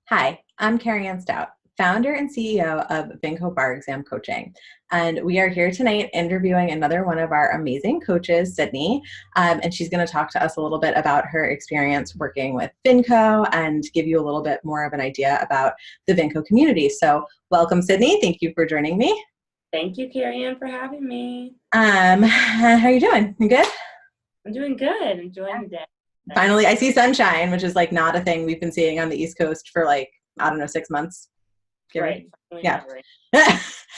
Hi, I'm Carrie Ann Stout, founder and CEO of Vinco Bar Exam Coaching. And we are here tonight interviewing another one of our amazing coaches, Sydney. And she's going to talk to us a little bit about her experience working with Vinco and give you a little bit more of an idea about the Vinco community. So, welcome, Sydney. Thank you for joining me. Thank you, Carrie Ann, for having me. How are you doing? You good? I'm doing good. Enjoying the day. Finally, I see sunshine, which is like not a thing we've been seeing on the East Coast for like, I don't know, 6 months. Right. Yeah.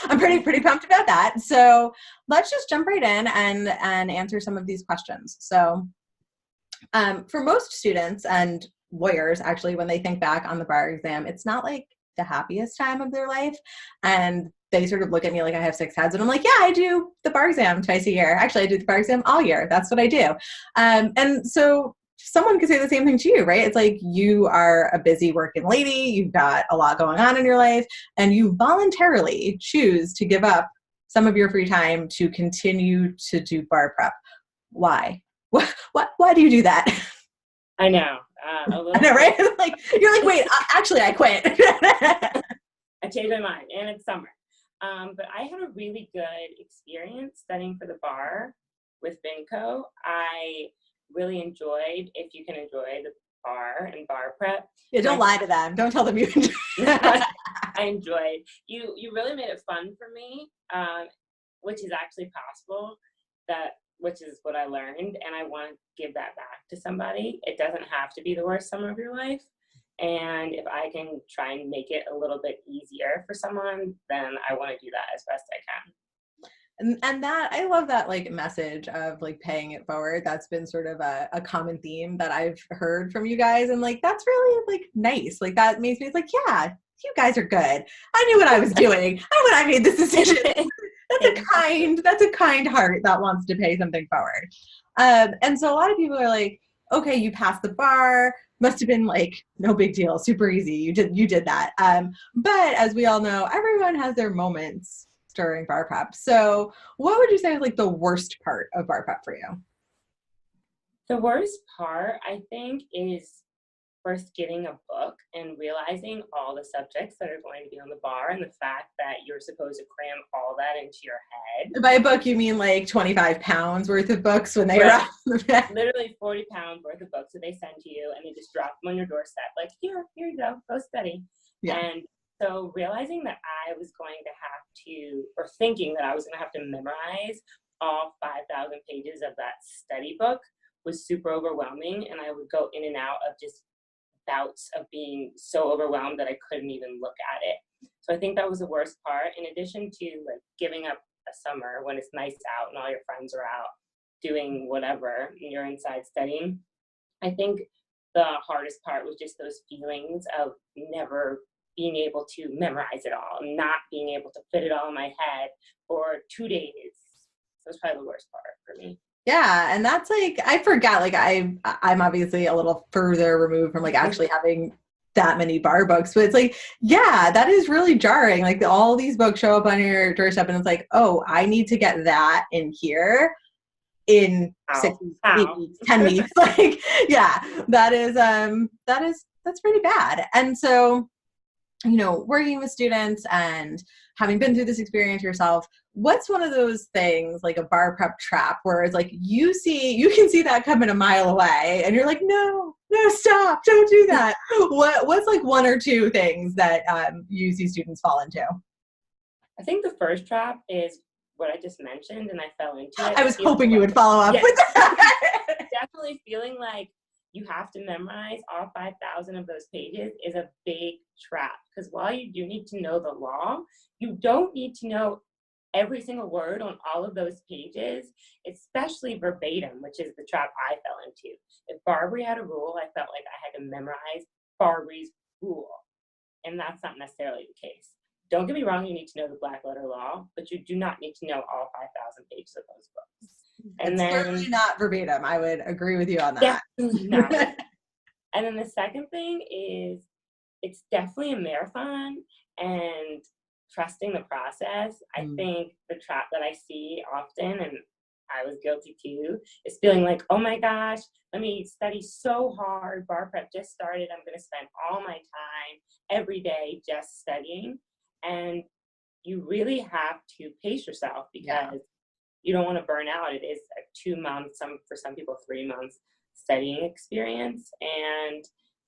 I'm pretty pumped about that. So let's just jump right in and answer some of these questions. So for most students and lawyers, actually, when they think back on the bar exam, it's not like the happiest time of their life. And they sort of look at me like I have six heads. And I'm like, yeah, I do the bar exam twice a year. Actually, I do the bar exam all year. That's what I do. And so someone could say the same thing to you, right? It's like you are a busy working lady. You've got a lot going on in your life, and you voluntarily choose to give up some of your free time to continue to do bar prep. Why? Why do you do that? I know. I know, right? Like you're like, wait, actually, I quit. I changed my mind, and it's summer. But I had a really good experience studying for the bar with Vinco. I really enjoyed, if you can enjoy the bar and bar prep. Yeah, don't lie to them. Don't tell them you enjoy. I enjoyed. You really made it fun for me, which is actually possible. Which is what I learned, and I want to give that back to somebody. It doesn't have to be the worst summer of your life. And if I can try and make it a little bit easier for someone, then I want to do that as best I can. And that, I love that like message of like paying it forward. That's been sort of a common theme that I've heard from you guys. And like, that's really like nice. Like that makes me, it's like, yeah, you guys are good. I knew what I was doing. I knew when I made this decision. That's a kind heart that wants to pay something forward. And so a lot of people are like, okay, you passed the bar, must have been like no big deal, super easy. You did that. But as we all know, everyone has their moments during bar prep. So what would you say is like the worst part of bar prep for you? The worst part, I think, is first getting a book and realizing all the subjects that are going to be on the bar and the fact that you're supposed to cram all that into your head. By a book, you mean like 25 pounds worth of books when they arrive? Literally 40 pounds worth of books that they send to you, and they just drop them on your doorstep. Like, here you go study. Yeah. And so realizing that I was going to have to, or thinking that I was going to have to memorize all 5,000 pages of that study book was super overwhelming. And I would go in and out of just bouts of being so overwhelmed that I couldn't even look at it. So I think that was the worst part. In addition to like giving up a summer when it's nice out and all your friends are out doing whatever and you're inside studying, I think the hardest part was just those feelings of never being able to memorize it all, not being able to fit it all in my head for 2 days. That was probably the worst part for me. Yeah, and that's like, I forgot, like I'm obviously a little further removed from like actually having that many bar books, but it's like, yeah, that is really jarring. Like all these books show up on your doorstep and it's like, oh, I need to get that in here in 6 weeks, 8 weeks, 10 weeks. Like, yeah, that's pretty bad. And so, you know, working with students and having been through this experience yourself, what's one of those things like a bar prep trap where it's like you can see that coming a mile away and you're like, no, stop, don't do that. What's like one or two things that you see students fall into? I think the first trap is what I just mentioned, and I fell into it. I was hoping you would follow up with that. Definitely feeling like you have to memorize all 5,000 of those pages is a big trap, because while you do need to know the law, you don't need to know every single word on all of those pages, especially verbatim, which is the trap I fell into. If Barbary had a rule, I felt like I had to memorize Barbary's rule, and that's not necessarily the case. Don't get me wrong, you need to know the black letter law, but you do not need to know all 5,000 pages of those books. And it's certainly not verbatim. I would agree with you on that. Definitely not. And then the second thing is it's definitely a marathon, and trusting the process. I think the trap that I see often, and I was guilty too, is feeling like, oh my gosh, let me study so hard. Bar prep just started. I'm going to spend all my time every day just studying. And you really have to pace yourself because you don't want to burn out. It is a 2 months, for some people 3 months studying experience. And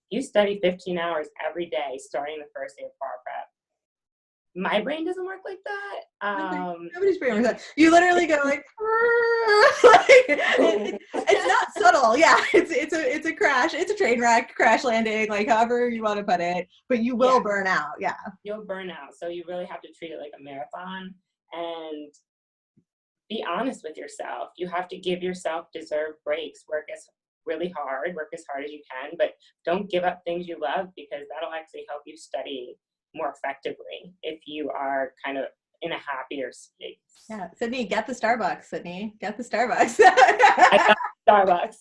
you study 15 hours every day starting the first day of bar prep. My brain doesn't work like that. Nobody's brain works like that. You literally go like, it's not subtle. Yeah, it's a crash. It's a train wreck, crash landing, like however you want to put it. But you will burn out. Yeah, you'll burn out. So you really have to treat it like a marathon and be honest with yourself. You have to give yourself deserved breaks. Work as hard as you can, but don't give up things you love, because that'll actually help you study more effectively if you are kind of in a happier space. Yeah, Sydney, get the Starbucks. Sydney, get the Starbucks. I got Starbucks.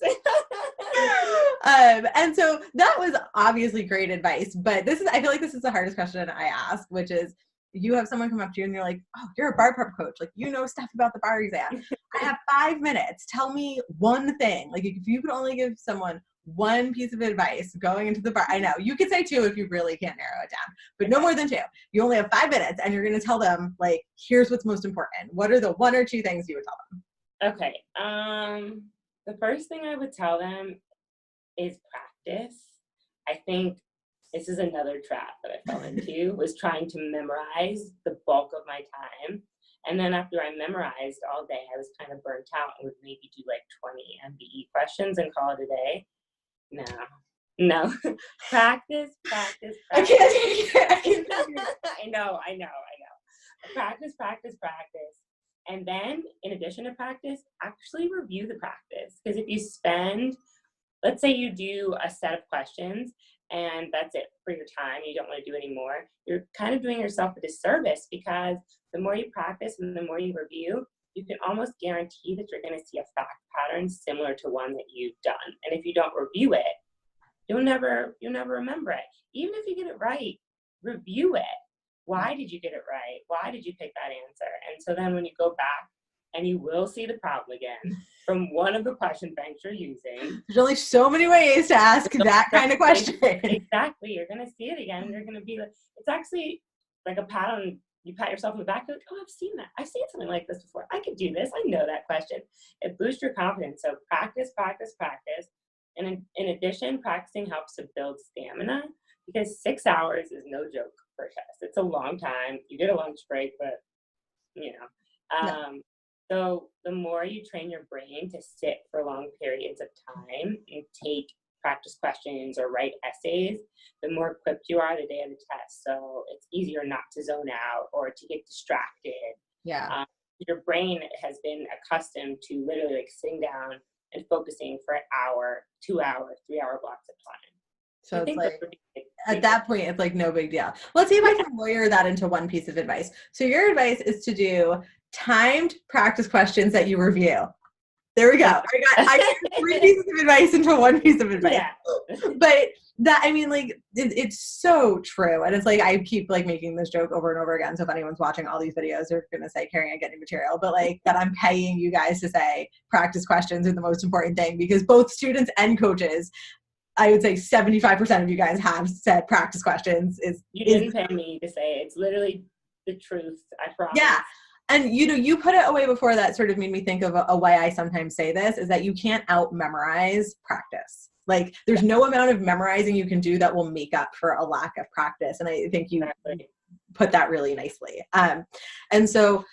And so that was obviously great advice, but I feel like this is the hardest question I ask, which is, you have someone come up to you and you're like, oh, you're a bar prep coach. Like, you know stuff about the bar exam. I have 5 minutes. Tell me one thing. Like, if you could only give someone one piece of advice going into the bar, I know you could say 2 if you really can't narrow it down, but no more than 2. You only have 5 minutes and you're going to tell them, like, here's what's most important. What are the 1 or 2 things you would tell them? Okay. The first thing I would tell them is practice. I think this is another trap that I fell into, was trying to memorize the bulk of my time. And then after I memorized all day, I was kind of burnt out and would maybe do like 20 MBE questions and call it a day. No. Practice. I can't. I know. Practice. And then, in addition to practice, actually review the practice. Because if you spend, let's say you do a set of questions and that's it for your time, you don't want to do any more, you're kind of doing yourself a disservice, because the more you practice and the more you review, you can almost guarantee that you're going to see a fact pattern similar to one that you've done. And if you don't review it, you'll never remember it. Even if you get it right, review it. Why did you get it right? Why did you pick that answer? And so then when you go back, and you will see the problem again from one of the question banks you're using. There's only so many ways to ask that kind of question. Exactly. You're going to see it again. You're going to be like, it's actually like a pat on, you pat yourself on the back, like, oh, I've seen that. I've seen something like this before. I could do this. I know that question. It boosts your confidence. So practice. And in addition, practicing helps to build stamina, because 6 hours is no joke for a test. It's a long time. You get a lunch break, but No. So the more you train your brain to sit for long periods of time and take practice questions or write essays, the more equipped you are the day of the test. So it's easier not to zone out or to get distracted. Yeah. Your brain has been accustomed to literally like sitting down and focusing for an hour, 2 hour, 3 hour blocks of time. So it's like, at that point, it's like no big deal. Let's see if I can lawyer that into one piece of advice. So your advice is to do timed practice questions that you review. There we go. I got 3 pieces of advice into one piece of advice. Yeah. But that, I mean, like, it's so true. And it's like, I keep like making this joke over and over again. So if anyone's watching all these videos, they're going to say, Carrie, I'm getting material. But like, that I'm paying you guys to say practice questions are the most important thing, because both students and coaches, I would say 75% of you guys have said practice questions. You didn't pay me to say it. It's literally the truth. I promise. Yeah. And, you know, you put it away before, that sort of made me think of a way I sometimes say this, is that you can't out-memorize practice. Like, there's no amount of memorizing you can do that will make up for a lack of practice. And I think you put that really nicely. And so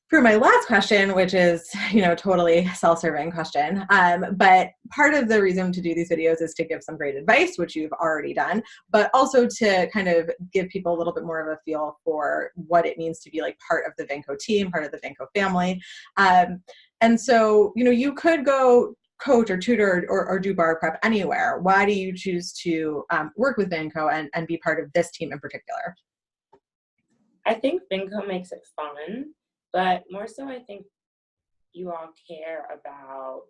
for my last question, which is, you know, totally self-serving question, but part of the reason to do these videos is to give some great advice, which you've already done, but also to kind of give people a little bit more of a feel for what it means to be like part of the Vinco team, part of the Vinco family. And so, you know, you could go coach or tutor or do bar prep anywhere. Why do you choose to work with Vinco and be part of this team in particular? I think Vinco makes it fun. But more so, I think you all care about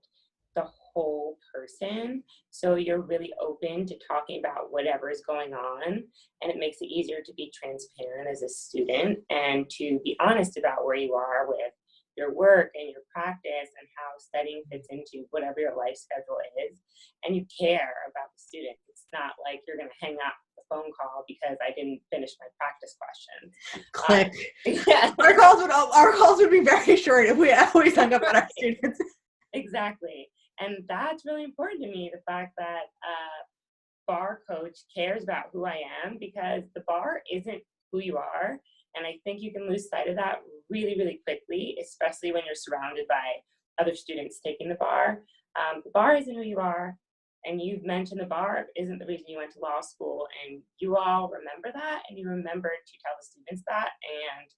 the whole person. So you're really open to talking about whatever is going on. And it makes it easier to be transparent as a student and to be honest about where you are with your work and your practice and how studying fits into whatever your life schedule is, and you care about the student. It's not like you're going to hang up the phone call because I didn't finish my practice questions. Click. Yeah. Our calls would be very short if we always hung up on our students. Exactly. And that's really important to me, the fact that bar coach cares about who I am, because the bar isn't who you are. And I think you can lose sight of that really, really quickly, especially when you're surrounded by other students taking the bar. The bar isn't who you are. And you've mentioned the bar isn't the reason you went to law school. And you all remember that, and you remember to tell the students that. And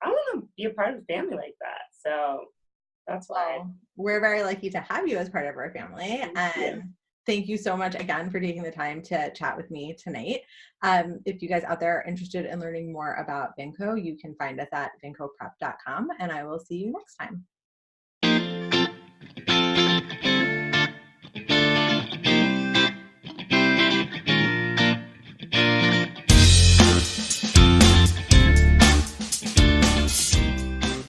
I want to be a part of a family like that. So that's why. Well, we're very lucky to have you as part of our family. And thank you so much again for taking the time to chat with me tonight. If you guys out there are interested in learning more about Vinco, you can find us at vincoprep.com, and I will see you next time.